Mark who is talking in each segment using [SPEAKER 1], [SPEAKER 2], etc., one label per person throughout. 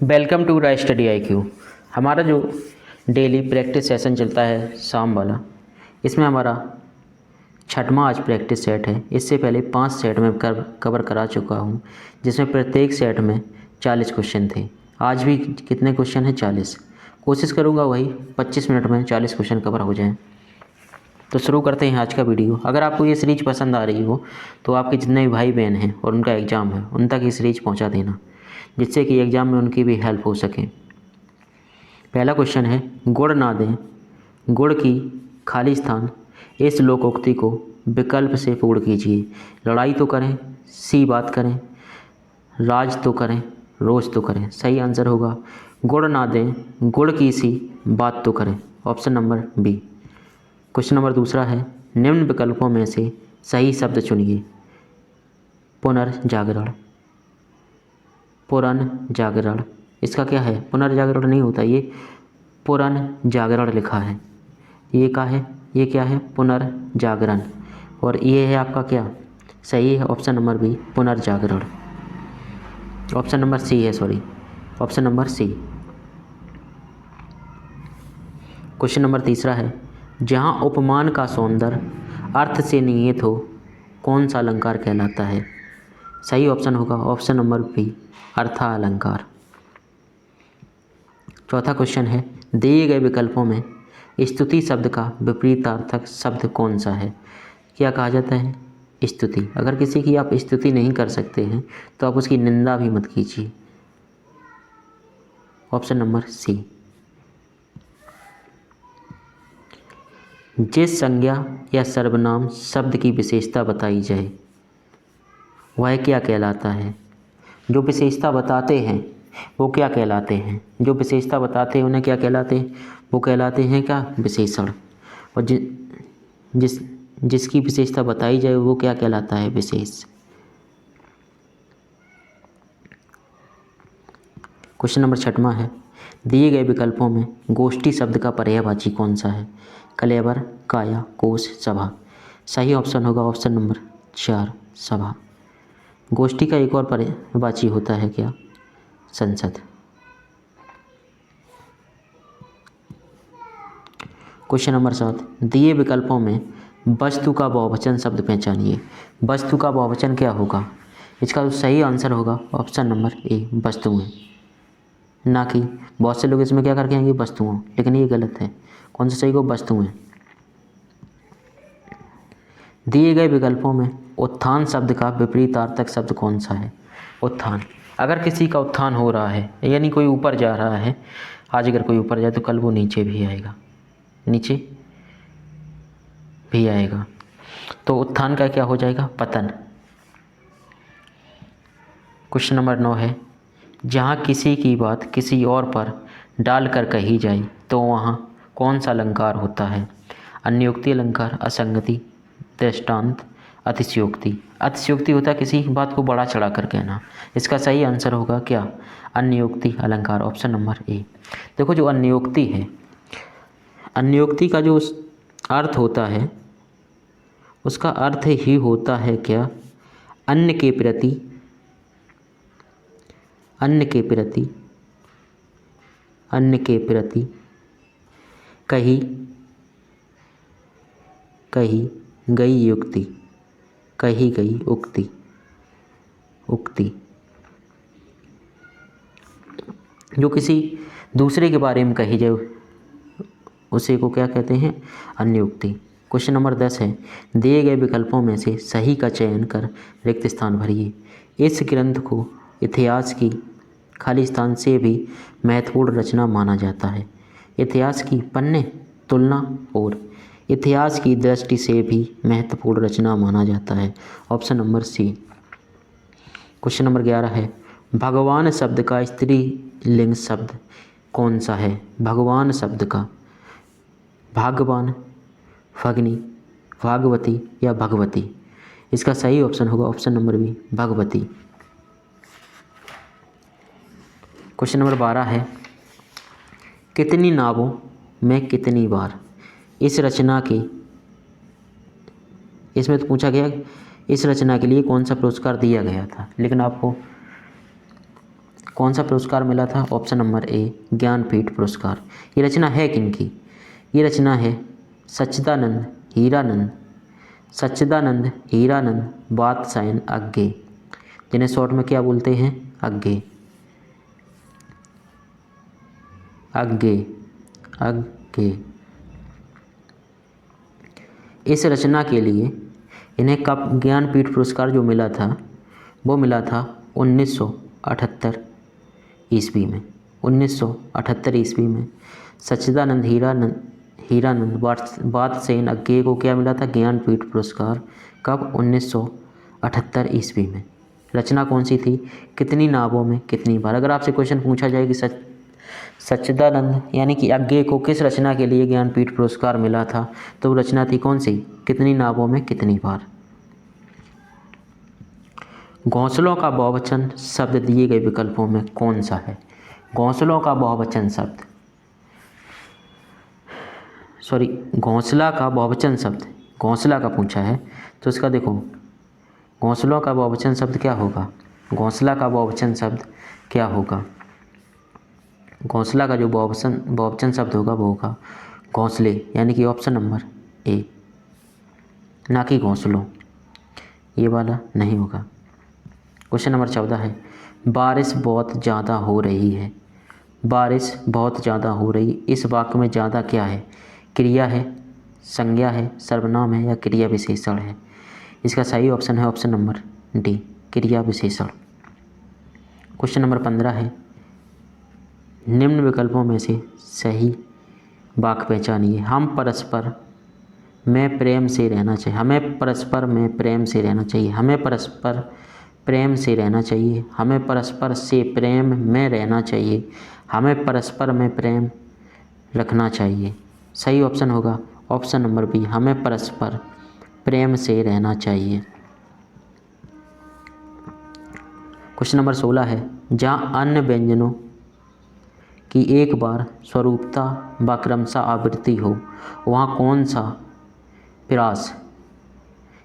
[SPEAKER 1] Welcome to Rai study IQ। हमारा जो daily practice session चलता है शाम वाला, इसमें हमारा छठवां आज प्रैक्टिस सेट है। इससे पहले 5 सेट में कवर करा चुका हूँ, जिसमें प्रत्येक सेट में 40 क्वेश्चन थे। आज भी कितने क्वेश्चन हैं? 40। कोशिश करूँगा वही 25 मिनट में 40 क्वेश्चन कवर हो जाएँ। तो शुरू करते हैं आज का वीडियो। अगर आपको ये सीरीज पसंद आ रही हो तो आपके जितने भी भाई बहन हैं और उनका एग्ज़ाम है, उन तक ये सीरीज पहुँचा देना, जिससे कि एग्ज़ाम में उनकी भी हेल्प हो सके। पहला क्वेश्चन है, गुड़ ना दें, गुड़ की खाली स्थान, इस लोकोक्ति को विकल्प से पूर्ण कीजिए। लड़ाई तो करें, सी बात करें, राज तो करें, रोज तो करें। सही आंसर होगा गुड़ ना दें, गुड़ की सी बात तो करें। Option number B. Question number दूसरा है, निम्न विकल्पों में से सही शब्द चुनिए। पुनर्जागरण, पुनर्जागरण, इसका क्या है? पुनर्जागरण नहीं होता, ये पुनर्जागरण लिखा है। ये क्या है? ये क्या है? पुनर्जागरण। और ये है आपका क्या? सही है ऑप्शन नंबर बी, पुनर्जागरण। ऑप्शन नंबर सी है, sorry, option number C. Question number तीसरा है, जहाँ उपमान का सौंदर्य अर्थ से निहित हो, कौन सा अलंकार कहलाता है? सही ऑप्शन होगा ऑप्शन नंबर बी, अर्थालंकार। चौथा क्वेश्चन है, दिए गए विकल्पों में स्तुति शब्द का विपरीतार्थक शब्द कौन सा है? क्या कहा जाता है? स्तुति। अगर किसी की आप स्तुति नहीं कर सकते हैं तो आप उसकी निंदा भी मत कीजिए। Option number C. जिस संज्ञा या सर्वनाम शब्द की विशेषता बताई जाए वह क्या कहलाता है? जो विशेषता बताते हैं वो क्या कहलाते हैं? जो विशेषता बताते हैं उन्हें क्या कहलाते हैं? वो कहलाते हैं क्या? विशेषण। और जिसकी विशेषता बताई जाए वो क्या कहलाता है? विशेष। क्वेश्चन नंबर छठवां है, दिए गए विकल्पों में गोष्ठी शब्द का पर्यायवाची कौन सा है? कलेवर, काया, कोश, सभा। सही ऑप्शन होगा ऑप्शन नंबर 4, सभा। गोष्ठी का एक और पर्यायवाची होता है क्या? संसद। क्वेश्चन नंबर 7, दिए विकल्पों में वस्तु का बहुवचन शब्द पहचानिए। वस्तु का बहुवचन क्या होगा? इसका सही आंसर होगा ऑप्शन नंबर ए, वस्तुएं। ना कि बहुत से लोग इसमें क्या करके आएंगे? वस्तुओं, लेकिन ये गलत है। कौन सा सही को? वस्तुएं। दिए गए विकल्पों में उत्थान शब्द का विपरीतार्थक शब्द कौन सा है? उत्थान। अगर किसी का उत्थान हो रहा है, यानी कोई ऊपर जा रहा है, आज अगर कोई ऊपर जाए तो कल वो नीचे भी आएगा, नीचे भी आएगा। तो उत्थान का क्या हो जाएगा? पतन। क्वेश्चन नंबर 9 है, जहाँ किसी की बात किसी और पर डालकर कही जाए तो वहाँ कौन सा अलंकार होता है? अन्योक्ति अलंकार, असंगति, दृष्टांत, अतिशयोक्ति। अतिशयोक्ति होता है किसी बात को बड़ा चढ़ा कर कहना। इसका सही आंसर होगा क्या? अन्योक्ति अलंकार। ऑप्शन नंबर ए। देखो, जो अन्योक्ति है, अन्योक्ति का जो अर्थ होता है उसका अर्थ ही होता है क्या? अन्य के प्रति, अन्य के प्रति, अन्य के प्रति कही गई युक्ति, कही गई उक्ति, उक्ति। जो किसी दूसरे के बारे में कही जाए उसे को क्या कहते हैं? अन्योक्ति। क्वेश्चन नंबर 10 है, दिए गए विकल्पों में से सही का चयन कर रिक्त स्थान भरिए। इस ग्रंथ को इतिहास की खाली स्थान से भी महत्वपूर्ण रचना माना जाता है। इतिहास की पन्ने, तुलना और इतिहास की दृष्टि से भी महत्वपूर्ण रचना माना जाता है। Option number C. Question number 11 है, भगवान शब्द का स्त्रीलिंग शब्द कौन सा है? भगवान शब्द का भागवान, भगनी, भागवती या भगवती। इसका सही ऑप्शन होगा ऑप्शन नंबर बी, भगवती। क्वेश्चन नंबर 12 है, कितनी नावों में कितनी बार। इस रचना के, इसमें तो पूछा गया इस रचना के लिए कौन सा पुरस्कार दिया गया था, लेकिन आपको कौन सा पुरस्कार मिला था? ऑप्शन नंबर ए ज्ञानपीठ पुरस्कार। ये रचना है किनकी? ये रचना है सच्चिदानंद हीरानंद वात्स्यायन अज्ञे, जिन्हें शॉर्ट में क्या बोलते हैं? अज्ञे। इस रचना के लिए इन्हें कब ज्ञानपीठ पुरस्कार जो मिला था वो मिला था 1978 ईस्वी में। 1978 ईस्वी में सच्चिदानंद हीरानंद वात्स्यायन अज्ञे को क्या मिला था? ज्ञानपीठ पुरस्कार। कब? 1978 ईस्वी में। रचना कौन सी थी? कितनी नावों में कितनी बार। अगर आपसे क्वेश्चन पूछा जाए कि सच्चिदानंद यानी कि अज्ञे को किस रचना के लिए ज्ञानपीठ पुरस्कार मिला था, तो वो रचना थी कौन सी? कितनी नावों में कितनी बार। घोंसलों का बहुवचन शब्द दिए गए विकल्पों में कौन सा है? घोंसलों का बहुवचन शब्द, घोंसला का बहुवचन शब्द, घोंसला का पूछा है तो इसका देखो, घोंसलों का बहुवचन शब्द क्या होगा? घोंसला का बहुवचन शब्द क्या होगा? घोंसला का जो बहुवचन शब्द होगा वो होगा घोंसले, यानी कि ऑप्शन नंबर ए, ना कि घोंसलों। ये वाला नहीं होगा। क्वेश्चन नंबर 14 है, बारिश बहुत ज़्यादा हो रही है। बारिश बहुत ज़्यादा हो रही, इस वाक्य में ज़्यादा क्या है? क्रिया है, संज्ञा है, सर्वनाम है या क्रिया विशेषण है? इसका सही ऑप्शन है ऑप्शन नंबर डी, क्रिया विशेषण। क्वेश्चन नंबर 15 है, निम्न विकल्पों में से सही वाक्य पहचानिए। हम परस्पर में प्रेम से रहना चाहिए। हमें परस्पर में प्रेम से रहना चाहिए। हमें परस्पर प्रेम से रहना चाहिए। हमें परस्पर से प्रेम में रहना चाहिए। हमें परस्पर में प्रेम रखना चाहिए। सही ऑप्शन होगा ऑप्शन नंबर बी, हमें परस्पर प्रेम से रहना चाहिए। क्वेश्चन नंबर 16 है, जहाँ अन्य व्यंजनों की एक बार स्वरूपता व क्रमशः आवृत्ति हो, वहाँ कौन सा प्रास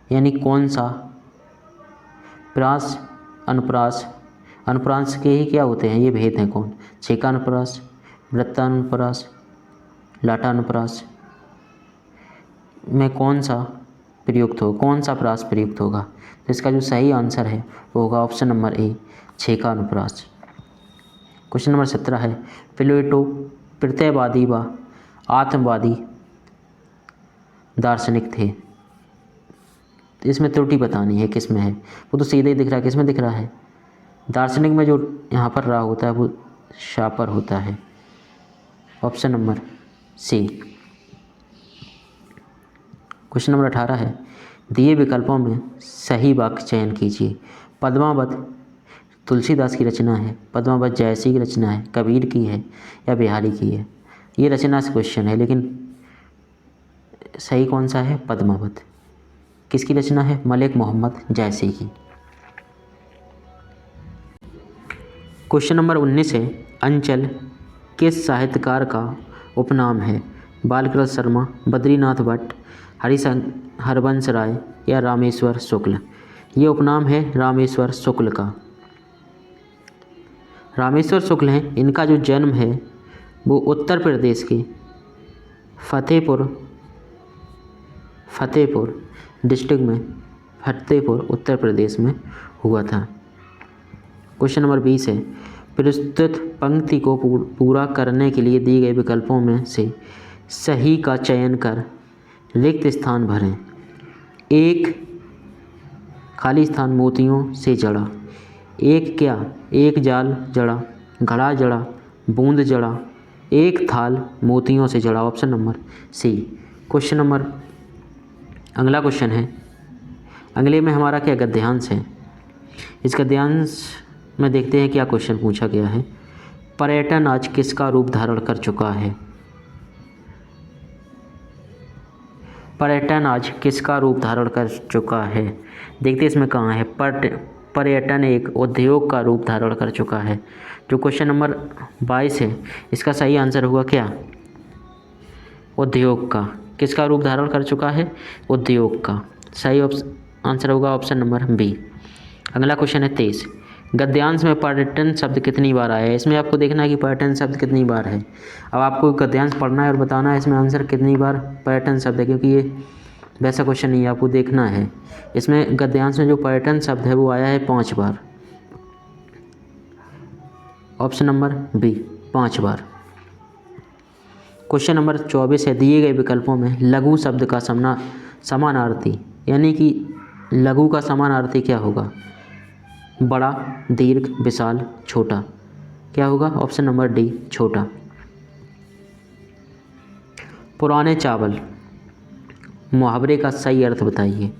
[SPEAKER 1] यानी कौन सा प्रास अनुप्रास के ही क्या होते हैं? ये भेद हैं कौन? छेकानुप्रास, वृत्तानुप्रास, लाटानुप्रास में कौन सा प्रयुक्त हो, कौन सा प्रास प्रयुक्त होगा? तो इसका जो सही आंसर है वो होगा ऑप्शन नंबर ए, छेकानुप्रास। क्वेश्चन नंबर 17 है, प्लेटो प्रत्ययवादी व आत्मवादी दार्शनिक थे। इसमें त्रुटि बतानी है किस में है। वो तो सीधे ही दिख रहा है, किस में दिख रहा है? दार्शनिक में जो यहाँ पर रहा होता है वो शापर होता है, option number C. Question number 18 है, दिए विकल्पों में सही वाक्य चयन कीजिए। पद्मावत तुलसीदास की रचना है, पद्मावत जयसी की रचना है, कबीर की है या बिहारी की है? ये रचना से क्वेश्चन है, लेकिन सही कौन सा है? पद्मावत। किसकी रचना है? मलिक मोहम्मद जयसी की। क्वेश्चन नंबर 19 है, अंचल किस साहित्यकार का उपनाम है? बालकृष्ण शर्मा, बद्रीनाथ भट्ट, हरिवंश राय या रामेश्वर शुक्ल? ये उपनाम है रामेश्वर शुक्ल का। रामेश्वर शुक्ल हैं, इनका जो जन्म है वो उत्तर प्रदेश के फतेहपुर डिस्ट्रिक्ट में, फतेहपुर उत्तर प्रदेश में हुआ था। क्वेश्चन नंबर 20 है, प्रस्तुत पंक्ति को पूरा करने के लिए दिए गए विकल्पों में से सही का चयन कर रिक्त स्थान भरें। एक खाली स्थान मोतियों से जड़ा, एक क्या? एक जाल जड़ा, घड़ा जड़ा, बूंद जड़ा, एक थाल मोतियों से जड़ा, option number C. Question number अगला क्वेश्चन है, अगले में हमारा क्या गद्यांश है? इस गद्यांश में देखते हैं क्या क्वेश्चन पूछा गया है। पर्यटन आज किसका रूप धारण कर चुका है? पर्यटन आज किसका रूप धारण कर चुका है? देखते इसमें कहाँ है। पर्यटन एक उद्योग का रूप धारण कर चुका है। जो क्वेश्चन नंबर 22 है इसका सही आंसर होगा क्या? उद्योग का। किसका रूप धारण कर चुका है? उद्योग का। सही आंसर होगा ऑप्शन नंबर बी। अगला क्वेश्चन है 23, गद्यांश में पर्यटन शब्द कितनी बार आया है? इसमें आपको देखना है कि पर्यटन शब्द कितनी बार है। अब आपको गद्यांश पढ़ना है और बताना है इसमें आंसर कितनी बार पर्यटन शब्द है, क्योंकि ये वैसा क्वेश्चन नहीं है, आपको देखना है। इसमें गद्यांश में जो पर्यटन शब्द है वो आया है 5 बार। ऑप्शन नंबर बी 5 बार। क्वेश्चन नंबर 24 है, दिए गए विकल्पों में लघु शब्द का समानार्थी, यानी कि लघु का समानार्थी क्या होगा? बड़ा, दीर्घ, विशाल, छोटा। क्या होगा? ऑप्शन नंबर डी छोटा। पुराने चावल मुहावरे का सही अर्थ बताइए।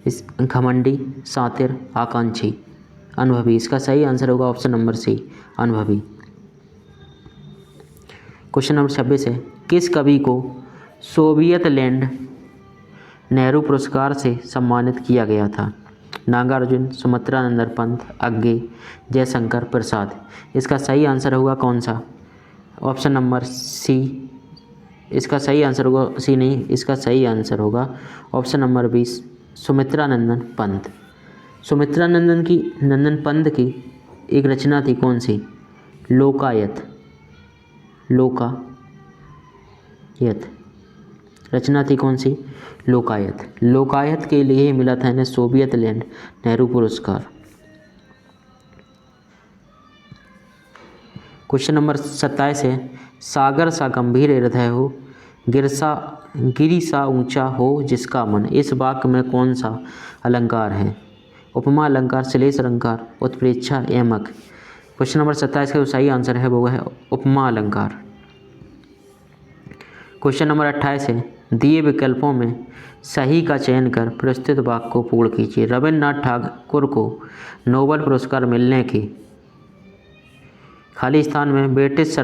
[SPEAKER 1] इस घमंडी, शातिर, आकांक्षी, अनुभवी। इसका सही आंसर होगा ऑप्शन नंबर सी अनुभवी। क्वेश्चन नंबर 26 है, किस कवि को सोवियत लैंड नेहरू पुरस्कार से सम्मानित किया गया था? नागार्जुन, सुमित्रानंद पंत, अज्ञे, जयशंकर प्रसाद। इसका सही आंसर होगा कौन सा? Option number C. इसका सही आंसर होगा सी नहीं, इसका सही आंसर होगा ऑप्शन नंबर 20 सुमित्रानंदन पंत। नंदन पंत की एक रचना थी कौन सी? लोकायत। लोकायत रचना थी कौन सी? लोकायत। लोकायत के लिए मिला था इन्हें सोवियत लैंड नेहरू पुरस्कार। क्वेश्चन नंबर 27 है, सागर सा गंभीर हृदय हो, गिरी सा ऊंचा हो जिसका मन। इस वाक्य में कौन सा अलंकार है? उपमा अलंकार, श्लेष अलंकार, उत्प्रेक्षा, एमक। क्वेश्चन नंबर 27 का जो सही आंसर है वो है उपमा अलंकार। क्वेश्चन नंबर 28 है, दिए विकल्पों में सही का चयन कर प्रस्तुत वाक्य को पूर्ण कीजिए। रविन्द्रनाथ ठाकुर को नोबेल पुरस्कार मिलने की खाली स्थान में ब्रिटिश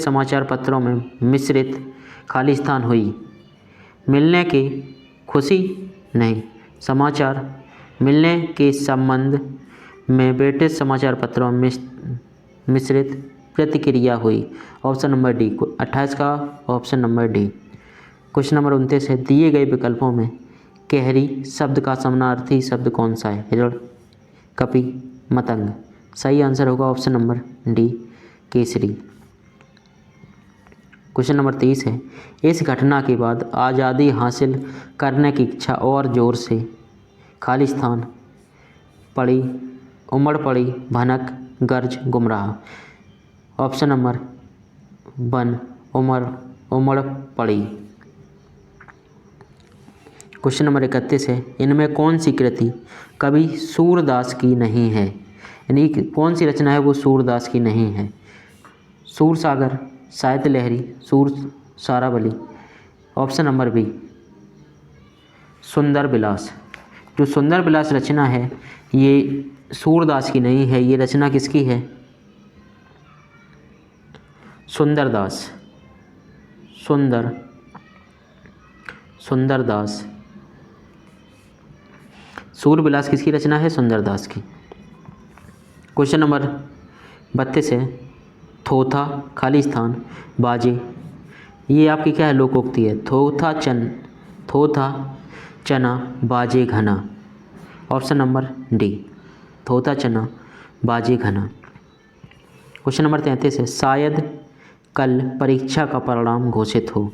[SPEAKER 1] समाचार पत्रों में मिश्रित खाली स्थान हुई। मिलने की खुशी नहीं, समाचार मिलने के संबंध में ब्रिटिश समाचार पत्रों में मिश्रित प्रतिक्रिया हुई। ऑप्शन नंबर डी 28 का option number D. Question number 29 है, दिए गए विकल्पों में केहरी शब्द का समानार्थी शब्द कौन सा है? हिरण, कपि, मतंग। सही आंसर होगा option number D Kesari. Question number 30 है, इस घटना के बाद आज़ादी हासिल करने की इच्छा और जोर से खाली स्थान पड़ी, उमड़ पड़ी, भनक, गर्ज, गुमराह। ऑप्शन नंबर 1 उमड़ पड़ी। क्वेश्चन नंबर 31 है, इनमें कौन सी कृति कवि सूरदास की नहीं है? यानी कौन सी रचना है वो सूरदास की नहीं है? सूरसागर, साहित्य लहरी, सूर सारावली। ऑप्शन नंबर बी सुंदर विलास। जो सुंदर विलास रचना है ये सूरदास की नहीं है, ये रचना किसकी है? सुंदरदास। सुंदरदास। सूरविलास किसकी रचना है? सुंदरदास की। क्वेश्चन नंबर 32 है, थोथा खाली स्थान बाजे। ये आपकी क्या है? लोकोक्ति है। थोथा चना बाजे घना। ऑप्शन नंबर डी थोथा चना बाजे घना। क्वेश्चन नंबर 33 है, शायद कल परीक्षा का परिणाम घोषित हो।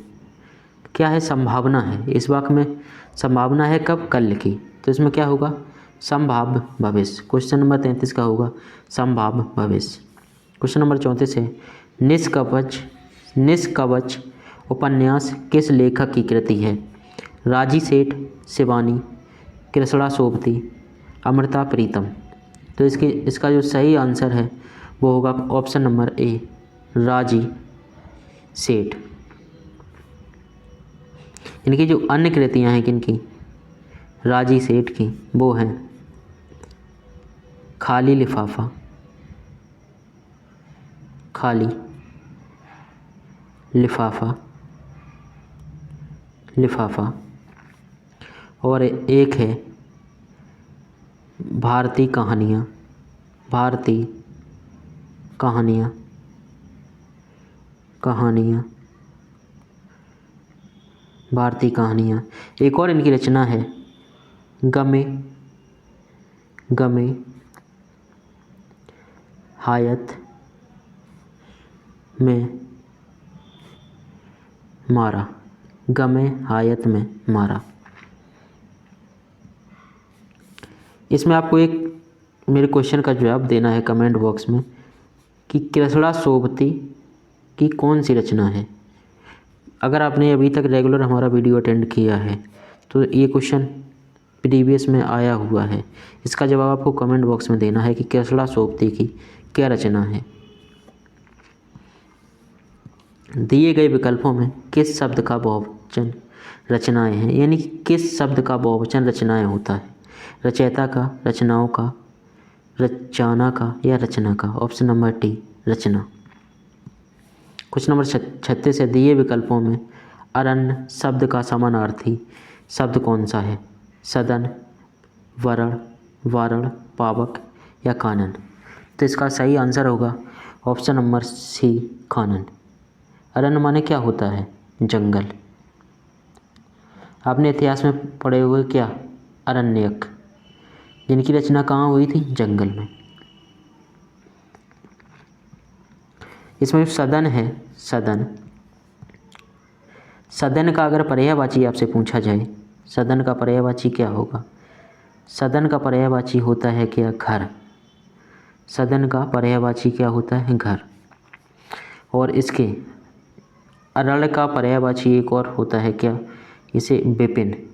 [SPEAKER 1] क्या है? संभावना है। इस वाक्य में संभावना है कब? कल की। तो इसमें क्या होगा? संभाव्य भविष्य। क्वेश्चन नंबर 33 का होगा संभाव्य भविष्य। क्वेश्चन नंबर 34 है, निष्कवच उपन्यास किस लेखक की कृति है? राजी सेठ, शिवानी, कृष्णा सोबती, अमृता प्रीतम। तो इसका जो सही आंसर है वो होगा ऑप्शन नंबर ए राजी सेठ। इनकी जो अन्य कृतियाँ हैं किनकी? राजी सेठ की, वो हैं खाली लिफाफा, खाली लिफाफा, और एक है भारतीय कहानियाँ, भारतीय कहानियाँ। एक और इनकी रचना है गमे हायत में मारा, गमे हायत में मारा। इसमें आपको एक मेरे क्वेश्चन का जवाब देना है कमेंट बॉक्स में कि कृष्णा सोबती की कौन सी रचना है। अगर आपने अभी तक रेगुलर हमारा वीडियो अटेंड किया है तो ये क्वेश्चन प्रीवियस में आया हुआ है। इसका जवाब आपको कमेंट बॉक्स में देना है कि कृष्णा सोबती की क्या रचना है। दिए गए विकल्पों में किस शब्द का बहुवचन रचनाएं हैं, यानी कि किस शब्द का बहुवचन रचनाएं होता है। रचयिता का, रचनाओं का, रचना का या रचना का। ऑप्शन नंबर डी रचना। क्वेश्चन नंबर 36 है, दिए विकल्पों में अरण्य शब्द का समानार्थी शब्द कौन सा है। सदन, वरण, वारण, पावक या कानन। तो इसका सही आंसर होगा ऑप्शन नंबर सी कानन। अरण्य माने क्या होता है, जंगल। आपने इतिहास में पढ़े हुए क्या, अरण्यक, जिनकी रचना कहाँ हुई थी, जंगल में। इसमें सदन है, सदन। सदन का अगर पर्यायवाची आपसे पूछा जाए, सदन का पर्यायवाची क्या होगा। सदन का पर्यायवाची होता है क्या, घर। सदन का पर्यायवाची क्या होता है, घर। और इसके अरण्य का पर्यायवाची एक और होता है क्या, इसे विपिन,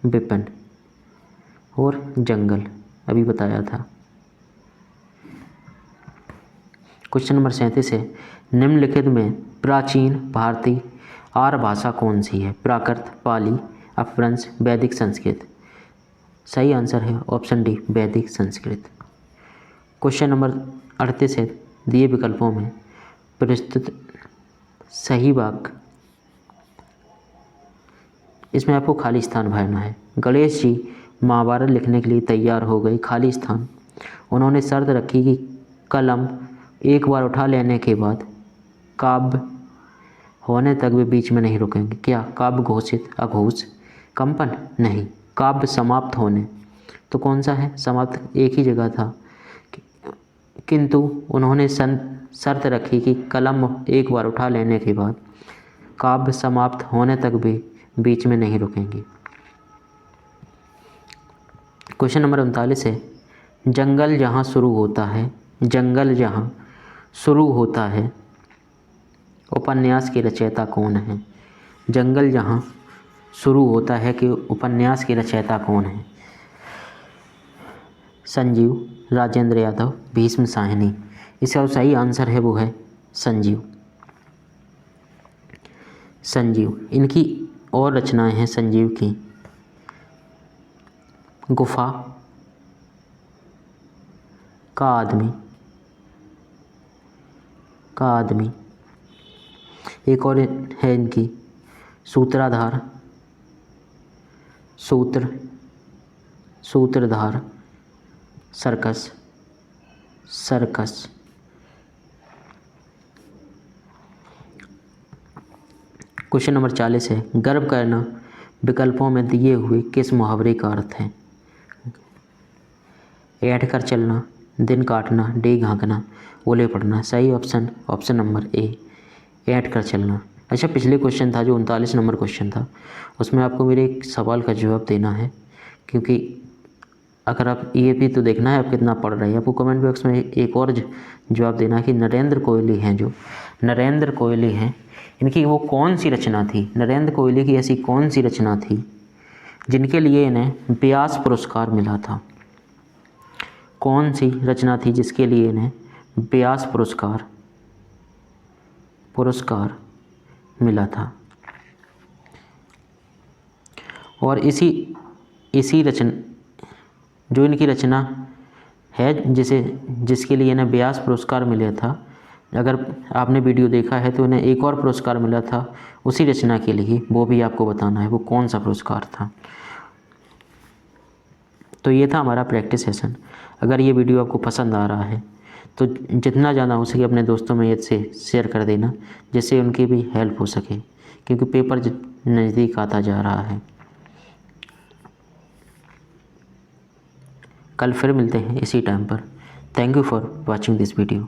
[SPEAKER 1] विपिन। और जंगल अभी बताया था। क्वेश्चन नंबर 37 है, निम्नलिखित में प्राचीन भारतीय आर्य भाषा कौन सी है। प्राकृत, पाली, अपभ्रंश, वैदिक, संस्कृत। सही आंसर है ऑप्शन डी वैदिक संस्कृत। क्वेश्चन नंबर 38 है, दिए विकल्पों में प्रस्तुत सही वाक्य। इसमें आपको खाली स्थान भरना है। गणेश जी महाभारत लिखने के लिए तैयार हो गए, खाली स्थान। उन्होंने शर्त रखी कि कलम एक बार उठा लेने के बाद काव्य होने तक वे बीच में नहीं रुकेंगे। क्या, काव्य घोषित, अघोष, कंपन, नहीं, काव्य समाप्त होने। तो कौन सा है, समाप्त एक ही जगह था, किंतु उन्होंने शर्त रखी कि कलम एक बार उठा लेने के बाद काव्य समाप्त होने तक भी बीच में नहीं रुकेंगे। क्वेश्चन नंबर 39 है, जंगल जहाँ शुरू होता है, जंगल जहाँ शुरू होता है उपन्यास के रचयिता कौन है। जंगल जहाँ शुरू होता है कि उपन्यास के रचयिता कौन है। संजीव, राजेंद्र यादव, भीष्म साहनी। इसका सही आंसर है वो है संजीव, संजीव। इनकी और रचनाएं हैं संजीव की, गुफा, का आदमी, का आदमी। एक और है इनकी सूत्रधार, सूत्रधार, सर्कस, सर्कस। क्वेश्चन नंबर 40 है, गर्व करना विकल्पों में दिए हुए किस मुहावरे का अर्थ है। ऐंठ कर चलना, दिन काटना, डेग हाँकना, ओले पड़ना। सही ऑप्शन ऑप्शन नंबर ए ऐंठ कर चलना। अच्छा, पिछले क्वेश्चन था जो 39 नंबर क्वेश्चन था, उसमें आपको मेरे एक सवाल का जवाब देना है, क्योंकि अगर आप ये भी तो देखना है आप कितना पढ़ रहे हैं। आपको कमेंट बॉक्स में एक और जवाब देना है कि नरेंद्र कोहली हैं, जो नरेंद्र कोहली हैं, इनकी वो कौन सी रचना थी। नरेंद्र कोहली की ऐसी कौन सी रचना थी जिनके लिए इन्हें व्यास पुरस्कार मिला था। कौन सी रचना थी जिसके लिए इन्हें व्यास पुरस्कार मिला था। और इसी रचना, जो इनकी रचना है जिसके लिए इन्हें व्यास पुरस्कार मिला था, अगर आपने वीडियो देखा है तो इन्हें एक और पुरस्कार मिला था उसी रचना के लिए, वो भी आपको बताना है वो कौन सा पुरस्कार था। तो ये था हमारा प्रैक्टिस सेशन। अगर ये वीडियो आपको पसंद आ रहा है तो जितना ज़्यादा हो सके अपने दोस्तों में इससे शेयर कर देना, जिससे उनकी भी हेल्प हो सके, क्योंकि पेपर नज़दीक आता जा रहा है। कल फिर मिलते हैं इसी टाइम पर। Thank you for watching this video.